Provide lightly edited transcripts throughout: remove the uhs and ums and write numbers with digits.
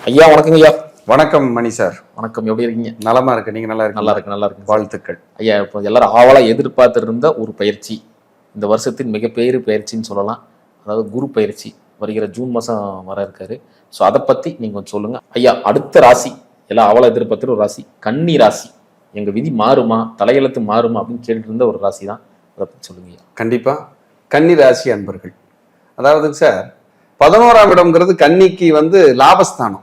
ஐயா வணக்கங்க ஐயா. வணக்கம் மணி சார். வணக்கம், எப்படி இருக்கீங்க? நலமா இருக்கு, நீங்க நல்லா இருக்கு? நல்லா இருக்கு, நல்லா இருக்கு. வாழ்த்துக்கள் ஐயா. இப்போ எல்லாரும் ஆவலா எதிர்பார்த்து இருந்த ஒரு பயிற்சி, இந்த வருஷத்தின் மிகப்பெரிய பயிற்சின்னு சொல்லலாம். அதாவது குரு பயிற்சி வருகிற ஜூன் மாசம் வர இருக்காரு. ஸோ அதை பத்தி நீங்க கொஞ்சம் சொல்லுங்க ஐயா. அடுத்த ராசி எல்லாம் ஆவலா எதிர்பார்த்துற ஒரு ராசி கன்னி ராசி. எங்க விதி மாறுமா, தலையெழுத்து மாறுமா அப்படின்னு கேட்டு இருந்த ஒரு ராசி தான். அதை பத்தி சொல்லுங்க ஐயா. கண்டிப்பா. கன்னி ராசி அன்பர்கள், அதாவது சார் 11ஆம் இடம்ங்கிறது கன்னிக்கு லாபஸ்தானம்.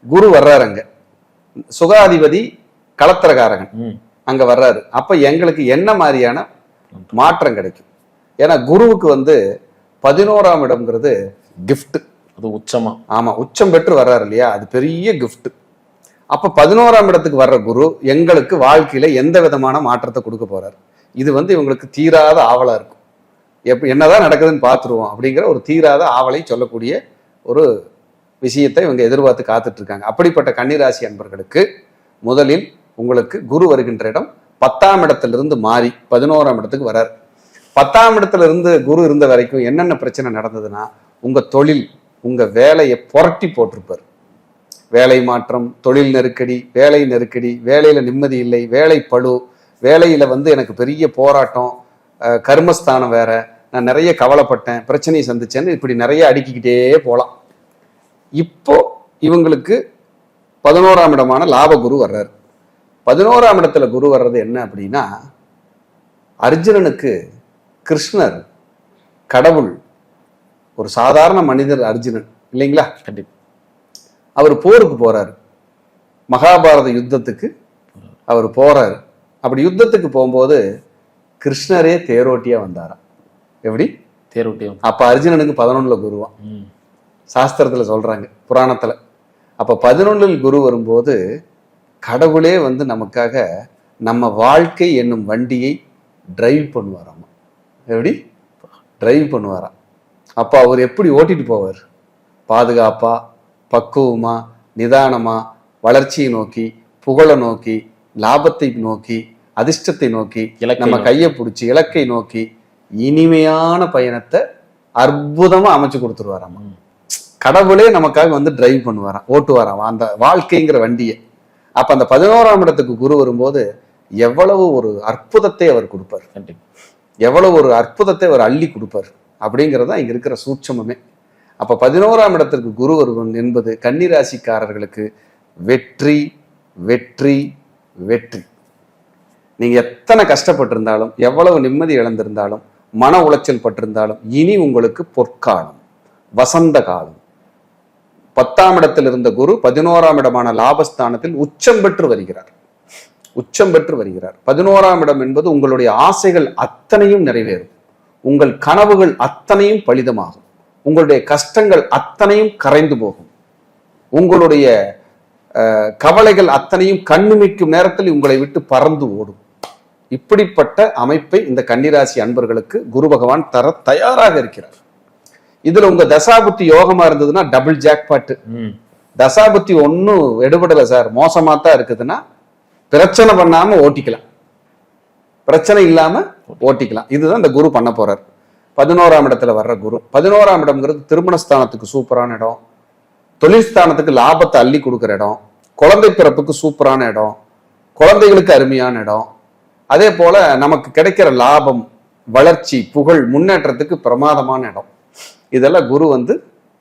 குரு வர்றாரு, அங்க சுகாதிபதி களத்திரகாரகன் அங்க வர்றாரு. அப்ப எங்களுக்கு என்ன மாதிரியான மாற்றம் கிடைக்கும்? ஏன்னா குருவுக்கு 11ஆம் இடம்ங்கிறது கிஃப்ட். அது உச்சமா? ஆமா, உச்சம் பெற்று வர்றாரு இல்லையா, அது பெரிய கிஃப்ட். அப்ப 11ஆம் இடத்துக்கு வர்ற குரு எங்களுக்கு வாழ்க்கையில எந்த விதமான மாற்றத்தை கொடுக்க போறாரு? இது இவங்களுக்கு தீராத ஆவலா இருக்கும். என்னதான் நடக்குதுன்னு பார்த்துருவோம் அப்படிங்கிற ஒரு தீராத ஆவலை சொல்லக்கூடிய ஒரு விஷயத்தை இவங்க எதிர்பார்த்து காத்துட்டு இருக்காங்க. அப்படிப்பட்ட கன்னிராசி அன்பர்களுக்கு முதலில் உங்களுக்கு குரு வருகின்ற இடம் 10ஆம் இடத்திலிருந்து மாறி 11ஆம் இடத்துக்கு வரார். 10ஆம் இடத்துல இருந்து குரு இருந்த வரைக்கும் என்னென்ன பிரச்சனை நடந்ததுன்னா, உங்க தொழில், உங்க வேலையை புரட்டி போட்டிருப்பார். வேலை மாற்றம், தொழில் நெருக்கடி, வேலை நெருக்கடி, வேலையில நிம்மதி இல்லை, வேலை பளு, வேலையில எனக்கு பெரிய போராட்டம், கர்மஸ்தானம் வேற, நான் நிறைய கவலைப்பட்டேன், பிரச்சனையை சந்திச்சேன்னு இப்படி நிறைய அடுக்கிக்கிட்டே போகலாம். இப்போ இவங்களுக்கு 11ஆம் இடமான லாபகுரு வர்றாரு. 11ஆம் இடத்துல குரு வர்றது என்ன அப்படின்னா, அர்ஜுனனுக்கு கிருஷ்ணர் கடவுள், ஒரு சாதாரண மனிதர் அர்ஜுனன் இல்லைங்களா? கண்டிப்பா. அவர் போருக்கு போறாரு, மகாபாரத யுத்தத்துக்கு அவர் போறாரு. அப்படி யுத்தத்துக்கு போகும்போது கிருஷ்ணரே தேரோட்டியா வந்தாராம். எப்படி தேரோட்டியா? அப்ப அர்ஜுனனுக்கு 11ல குருவான், சாஸ்திரத்துல சொல்றாங்க, புராணத்துல. அப்ப 11ல் குரு வரும்போது கடவுளே நமக்காக நம்ம வாழ்க்கை என்னும் வண்டியை டிரைவ் பண்ணுவாராம். எப்படி டிரைவ் பண்ணுவாராம்? அப்ப அவர் எப்படி ஓட்டிட்டு போவார்? பாதுகாப்பா, பக்குவமா, நிதானமா, வளர்ச்சியை நோக்கி, புகழை நோக்கி, லாபத்தை நோக்கி, அதிர்ஷ்டத்தை நோக்கி, நம்ம கையை பிடிச்சி இலக்கை நோக்கி இனிமையான பயணத்தை அற்புதமா அமைச்சு கொடுத்துருவாராம். கடவுளே நமக்காக டிரைவ் பண்ணுவாராம், ஓட்டுவாராம் அந்த வாழ்க்கைங்கிற வண்டியை. அப்ப அந்த 11ஆம் இடத்துக்கு குரு வரும்போது எவ்வளவு ஒரு அற்புதத்தை அவர் கொடுப்பார், எவ்வளவு ஒரு அற்புதத்தை அவர் அள்ளி கொடுப்பார் அப்படிங்கிறதா இங்க இருக்கிற சூட்சமே. அப்ப 11ஆம் இடத்திற்கு குரு வருவன் என்பது கன்னிராசிக்காரர்களுக்கு வெற்றி, வெற்றி, வெற்றி. நீங்க எத்தனை கஷ்டப்பட்டிருந்தாலும், எவ்வளவு நிம்மதி இழந்திருந்தாலும், மன உளைச்சல் பட்டிருந்தாலும், இனி உங்களுக்கு பொற்காலம், வசந்த காலம். 10ஆம் இடத்தில் இருந்த குரு 11ஆம் இடமான லாபஸ்தானத்தில் உச்சம் பெற்று வருகிறார். உச்சம் பெற்று வருகிறார். 11ஆம் இடம் என்பது உங்களுடைய ஆசைகள் அத்தனையும் நிறைவேறும், உங்கள் கனவுகள் அத்தனையும் பலிதமாகும், உங்களுடைய கஷ்டங்கள் அத்தனையும் கரைந்து போகும், உங்களுடைய கவலைகள் அத்தனையும் கண்ணுமிக்கும் நேரத்தில் உங்களை விட்டு பறந்து ஓடும். இப்படிப்பட்ட அமைப்பை இந்த கன்னிராசி அன்பர்களுக்கு குரு பகவான் தர தயாராக இருக்கிறார். இதுல உங்க தசாபுத்தி யோகமா இருந்ததுன்னா டபுள் ஜாக்பாட்டு. தசாபுத்தி ஒன்னும் எடுபடல சார், மோசமா தான் இருக்குதுன்னா பிரச்சனை பண்ணாம ஓட்டிக்கலாம், பிரச்சனை இல்லாம ஓட்டிக்கலாம். இதுதான் இந்த குரு பண்ண போறார். 11ஆம் இடத்துல வர்ற குரு. 11ஆம் இடம்ங்கிறது திருமணஸ்தானத்துக்கு சூப்பரான இடம், தொழில் ஸ்தானத்துக்கு லாபத்தை அள்ளி கொடுக்குற இடம், குழந்தை பிறப்புக்கு சூப்பரான இடம், குழந்தைகளுக்கு அருமையான இடம், அதே போல நமக்கு கிடைக்கிற லாபம், வளர்ச்சி, புகழ், முன்னேற்றத்துக்கு பிரமாதமான இடம். இதெல்லாம் குரு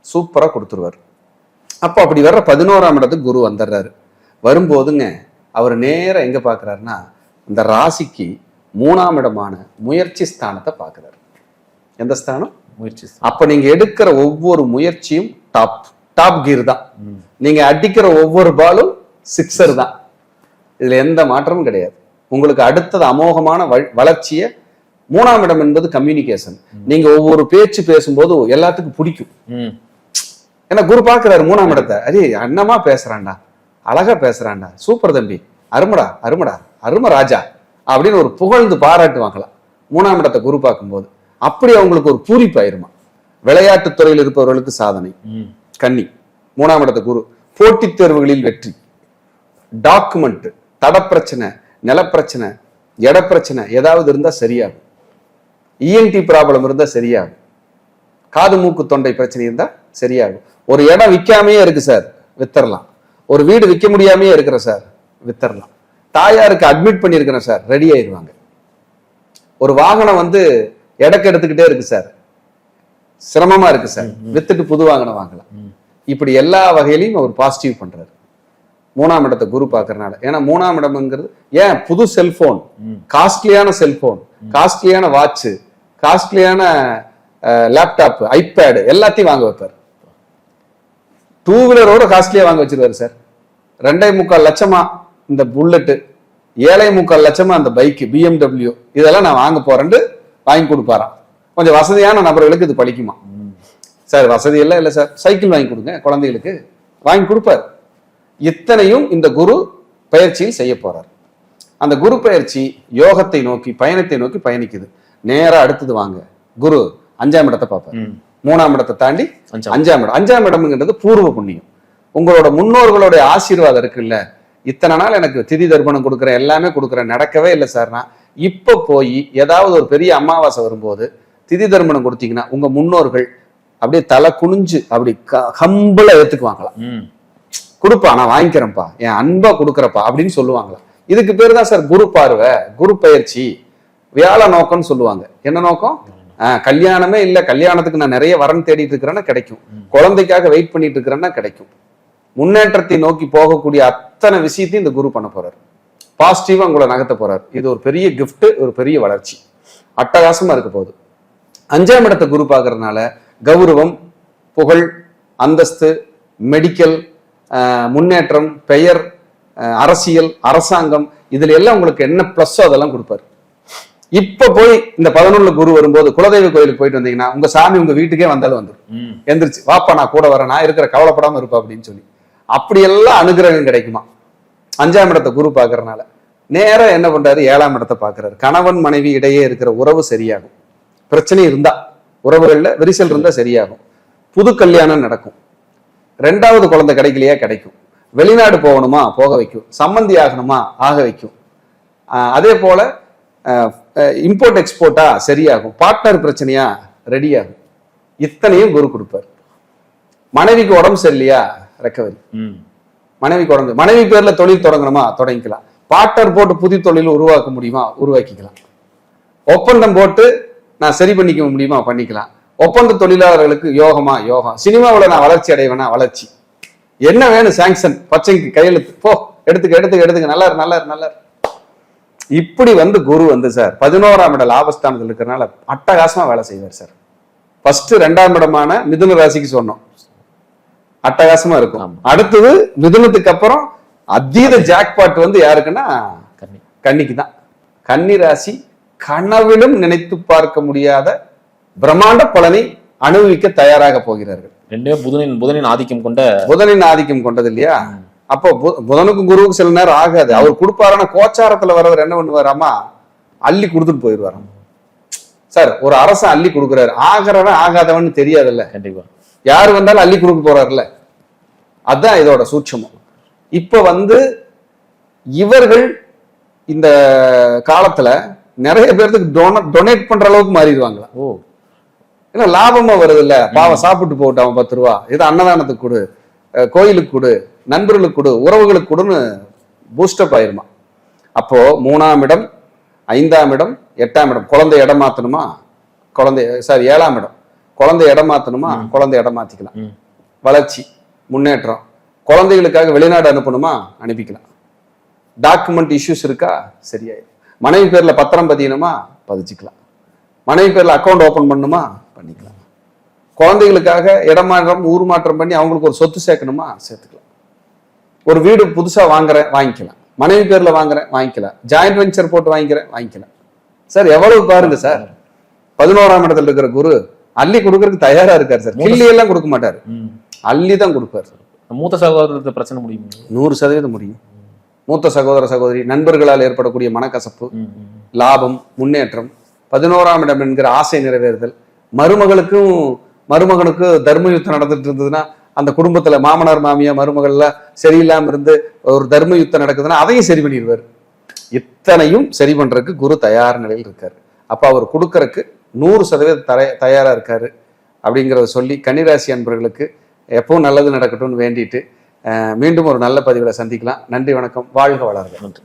சூப்பரா கொடுத்துருவார். அப்போ அப்படி வர்ற 11ஆம் இடத்துக்கு குரு வந்துடுறாரு. வரும்போதுங்க அவர் நேரம் எங்க பாக்குறாருன்னா, இந்த ராசிக்கு 3ஆம் இடமான முயற்சி ஸ்தானத்தை பாக்குறாரு. எந்த ஸ்தானம்? முயற்சி. அப்ப நீங்க எடுக்கிற ஒவ்வொரு முயற்சியும் டாப் கீர் தான். நீங்க அடிக்கிற ஒவ்வொரு பாலும் சிக்ஸர் தான். இதுல எந்த மாற்றமும் கிடையாது. உங்களுக்கு அடுத்தது அமோகமான வளர்ச்சியை 3ஆம் இடம் என்பது கம்யூனிகேஷன். நீங்க ஒவ்வொரு பேச்சு பேசும்போது எல்லாத்துக்கும் பிடிக்கும். ஏன்னா குரு பாக்குறாரு 3ஆம் இடத்தை. அரே அண்ணமா பேசுறான்டா, அழகா பேசுறான்டா, சூப்பர் தம்பி, அருமடா அருமடா, அரும ராஜா அப்படின்னு ஒரு புகழ்ந்து பாராட்டு வாங்கலாம் 3ஆம் இடத்தை குரு பார்க்கும்போது. அப்படி அவங்களுக்கு ஒரு பூரிப்பாயிருமா. விளையாட்டு துறையில் இருப்பவர்களுக்கு சாதனை கன்னி. 3ஆம் இடத்தை குரு. போட்டித் தேர்வுகளில் வெற்றி, டாக்குமெண்ட், தடப்பிரச்சனை, நிலப்பிரச்சனை, இடப்பிரச்சனை ஏதாவது இருந்தா சரியாகும், இஎன்டி ப்ராப்ளம் இருந்தா சரியாகும், காது மூக்கு தொண்டை பிரச்சனை இருந்தா சரியாகும். ஒரு இடம் விற்காமையே இருக்கு சார், வித்தரலாம். ஒரு வீடு விற்க முடியாமையே இருக்கிற சார், வித்தரலாம். தாயாருக்கு அட்மிட் பண்ணியிருக்கிறேன் சார், ரெடி ஆயிடுவாங்க. ஒரு வாகனம் வந்து எடக்கு எடுத்துக்கிட்டே இருக்கு சார், சிரமமா இருக்கு சார், வித்துட்டு புது வாகனம் வாங்கலாம். இப்படி எல்லா வகையிலையும் அவர் பாசிட்டிவ் பண்றாரு. 3ஆம் இடத்தை குரு பார்க்கறதுனால. ஏன்னா 3ஆம் இடம்ங்கிறது ஏன் புது செல்போன், காஸ்ட்லியான செல்போன், காஸ்ட்லியான வாட்ச், காஸ்ட்லியான லேப்டாப், ஐபேடு எல்லாத்தையும் வாங்க வைப்பார். 2 வீலரோட காஸ்ட்லியா வாங்க வச்சிருவாரு சார். 2.25 லட்சமா இந்த புல்லட்டு, 7.25 லட்சமா அந்த பைக் BMW, இதெல்லாம் நான் வாங்க போறேன்னு வாங்கி கொடுப்பாராம். கொஞ்சம் வசதியான நபர்களுக்கு இது பழிக்குமா சார்? வசதி எல்லாம் இல்லை சார், சைக்கிள் வாங்கி கொடுங்க குழந்தைகளுக்கு, வாங்கி கொடுப்பார். இத்தனையும் இந்த குரு பயிற்சியில் செய்ய போறார். அந்த குரு பயிற்சி யோகத்தை நோக்கி, பயணத்தை நோக்கி பயணிக்குது. நேரா அடுத்தது வாங்க, குரு 5ஆம் இடத்தை பார்ப்பார். 3ஆம் இடத்தை தாண்டி 5ஆம் இடம். 5ஆம் இடம்ங்கிறது பூர்வ புண்ணியம். உங்களோட முன்னோர்களுடைய ஆசீர்வாதம் இருக்குல்ல, இத்தனை நாள் எனக்கு திதி தர்ப்பணம் கொடுக்குறேன், எல்லாமே கொடுக்குறேன், நடக்கவே இல்லை சார்னா, இப்ப போய் ஏதாவது ஒரு பெரிய அமாவாசை வரும்போது திதி தர்ப்பணம் கொடுத்தீங்கன்னா உங்க முன்னோர்கள் அப்படியே தலை குனிஞ்சு அப்படி கம்பல ஏத்துக்குவாங்களாம். கொடுப்பா, நான் வாங்கிக்கிறேன்ப்பா, என் அன்பா கொடுக்குறப்பா அப்படின்னு சொல்லுவாங்களா. இதுக்கு பேர் தான் சார் குரு பார்வை, குரு பயிற்சி. வியாழ நோக்கம்னு சொல்லுவாங்க. என்ன நோக்கம்? கல்யாணமே இல்லை, கல்யாணத்துக்கு நான் நிறைய வரன் தேடிட்டு இருக்கிறேன்னா கிடைக்கும், குழந்தைக்காக வெயிட் பண்ணிட்டு இருக்கிறேன்னா கிடைக்கும். முன்னேற்றத்தை நோக்கி போகக்கூடிய அத்தனை விஷயத்தையும் இந்த குரு பண்ண போறாரு. பாசிட்டிவா உங்களை நகர்த்த போறாரு. இது ஒரு பெரிய கிஃப்ட், ஒரு பெரிய வளர்ச்சி, அட்டகாசமா இருக்க போகுது. 5ஆம் இடத்தை குரு பார்க்கறதுனால கௌரவம், புகழ், அந்தஸ்து, மெடிக்கல், முன்னேற்றம், பெயர், அரசியல், அரசாங்கம், இதுல எல்லாம் உங்களுக்கு என்ன பிளஸ்ஸோ அதெல்லாம் கொடுப்பாரு. இப்ப போய் இந்த 11 குரு வரும்போது குலதெய்வ கோயிலுக்கு போயிட்டு வந்தீங்கன்னா உங்க சாமி உங்க வீட்டுக்கே வந்தாலும் வந்துடும். எந்திரிச்சு வாப்பா, நான் கூட வரேன், நான் இருக்கிற, கவலைப்படாம இருப்பா அப்படின்னு சொல்லி அப்படியெல்லாம் அனுகிரகம் கிடைக்குமா 5ஆம் இடத்தை குரு பார்க்கறதுனால. நேரம் என்ன பண்றாரு? 7ஆம் இடத்தை பார்க்கிறாரு. கணவன் மனைவி இடையே இருக்கிற உறவு சரியாகும். பிரச்சனை இருந்தா, உறவுகள்ல விரிசல் இருந்தா சரியாகும். புது கல்யாணம் நடக்கும். 2வது குழந்தை கிடைக்கலையா கிடைக்கும். வெளிநாடு போகணுமா போக வைக்கும். சம்மந்தி ஆகணுமா ஆக வைக்கும். அதே போல இம்போர்ட் எக்ஸ்போர்ட்டா சரியாகும். பார்ட்னர் பிரச்சனையா ரெடி ஆகும். இத்தனையும் குரு கொடுப்பார். மனைவிக்கு உடம்பு சரியில்லையா ரெக்கவரி. மனைவிக்கு உடம்பு, மனைவி பேர்ல தொழில் தொடங்கணுமா தொடங்கிக்கலாம். பார்ட்னர் போட்டு புதிய தொழில் உருவாக்க முடியுமா உருவாக்கிக்கலாம். ஒப்பந்தம் போட்டு நான் சரி பண்ணிக்க முடியுமா பண்ணிக்கலாம். ஒப்பந்த தொழிலாளர்களுக்கு யோகமா யோகம். சினிமாவில் நான் வளர்ச்சி அடைவேனா வளர்ச்சி. என்ன வேணும்? சாங்ஷன், பச்சைக்கு கையெழுத்து, போ எடுத்துக்க நல்லா நல்லா. இப்படி வந்து குரு வந்து சார் 11ஆம் இட லாபஸ்தானத்தில் இருக்கிறனால அட்டகாசமா வேலை செய்வார் சார். ஃபர்ஸ்ட் 2ஆம் இடமான மிதுன ராசிக்கு சொன்னோம், அட்டகாசமா இருக்கும். அடுத்தது மிதுனத்துக்கு அப்புறம் அதீத ஜாக்பாட் வந்து யாருக்குன்னா கன்னிக்கு தான். கன்னி ராசி கனவிலும் நினைத்து பார்க்க முடியாத பிரம்மாண்ட பலனை அனுபவிக்க தயாராக போகிறார்கள். புதனின் ஆதிக்கம் கொண்டது இல்லையா? அப்போ புதனுக்கும் குருவுக்கும் சில நேரம் ஆகாது. அவர் கொடுப்பாருன்னா கோச்சாரத்துல வரவர் என்ன பண்ணுவாராமா, அள்ளி கொடுத்துட்டு போயிடுவாராம் சார். ஒரு அரசன் அள்ளி கொடுக்குறாரு, ஆகிறவன் ஆகாதவன் தெரியாதுல்ல. கண்டிப்பா யாரு வந்தாலும் அள்ளி கொடுக்க போறாருல்ல. அதுதான் இதோட சூட்சமம். இப்ப வந்து இவர்கள் இந்த காலத்துல நிறைய பேருக்கு டொனேட் பண்ற அளவுக்கு மாறிடுவாங்களா. ஏன்னா லாபமா வருது இல்ல. பாவம் சாப்பிட்டு போட்டு அவன் 10 ரூபா, இது அன்னதானத்துக்கு கொடு, கோயிலுக்கு கொடு, நண்பர்களுக்கு கொடு, உறவுகளுக்கு கொடுன்னு பூஸ்டப் ஆயிருமா. அப்போ 3ஆம் இடம், 5ஆம் இடம், 8ஆம் இடம், குழந்தை இடம் மாத்தணுமா, 7ஆம் இடம் குழந்தை இடம் மாத்தணுமா, குழந்தை இடம் மாத்திக்கலாம். வளர்ச்சி, முன்னேற்றம். குழந்தைகளுக்காக வெளிநாடு அனுப்பணுமா அனுப்பிக்கலாம். டாக்குமெண்ட் இஷ்யூஸ் இருக்கா சரியாயிடும். மனைவி பேர்ல பத்திரம் பதியணுமா பதிச்சுக்கலாம். மனைவி பேர்ல அக்கௌண்ட் ஓபன் பண்ணுமா பண்ணிக்கலாம். குழந்தைகளுக்காக இடமாற்றம், ஊர் மாற்றம் பண்ணி அவங்களுக்கு ஒரு சொத்து சேர்க்கணுமா சேர்த்துக்கலாம். ஒரு வீடு புதுசா வாங்குறேன் வாங்கிக்கலாம். மனைவி பேர்ல வாங்குறேன் வாங்கிக்கலாம். ஜாயிண்ட் வெஞ்சர் போட்டு வாங்கிக்கலாம். சார் எவ்வளவு பாருங்க சார். 11ஆம் இடத்துல இருக்கிற குரு அள்ளி கொடுக்கறதுக்கு தயாரா இருக்காரு சார். கிள்ளி எல்லாம் கொடுக்க மாட்டாரு, அள்ளி தான் கொடுப்பாரு. மூத்த சகோதரத்தை பிரச்சனை முடியும் 100% முடியும். மூத்த சகோதர சகோதரி நண்பர்களால் ஏற்படக்கூடிய மனக்கசப்பு, லாபம், முன்னேற்றம். 11ஆம் இடம் என்கிற ஆசை நிறைவேறுதல். மருமகனுக்கு தர்ம யுத்தம் நடந்துட்டு இருந்ததுன்னா அந்த குடும்பத்துல மாமனார் மாமியா மருமகள்ல சரியில்லாம இருந்து ஒரு தர்ம யுத்தம் நடக்குதுன்னா அதையும் சரி பண்ணிடுவார். இத்தனையும் சரி பண்றதுக்கு குரு தயார் நிலையில் இருக்காரு. அப்ப அவர் கொடுக்கறதுக்கு 100% தயாரா இருக்காரு அப்படிங்கிறத சொல்லி கன்னிராசி அன்பர்களுக்கு எப்பவும் நல்லது நடக்கட்டும்னு வேண்டிட்டு மீண்டும் ஒரு நல்ல பதிவில் சந்திக்கலாம். நன்றி, வணக்கம், வாழ்க வளர்க. நன்றி.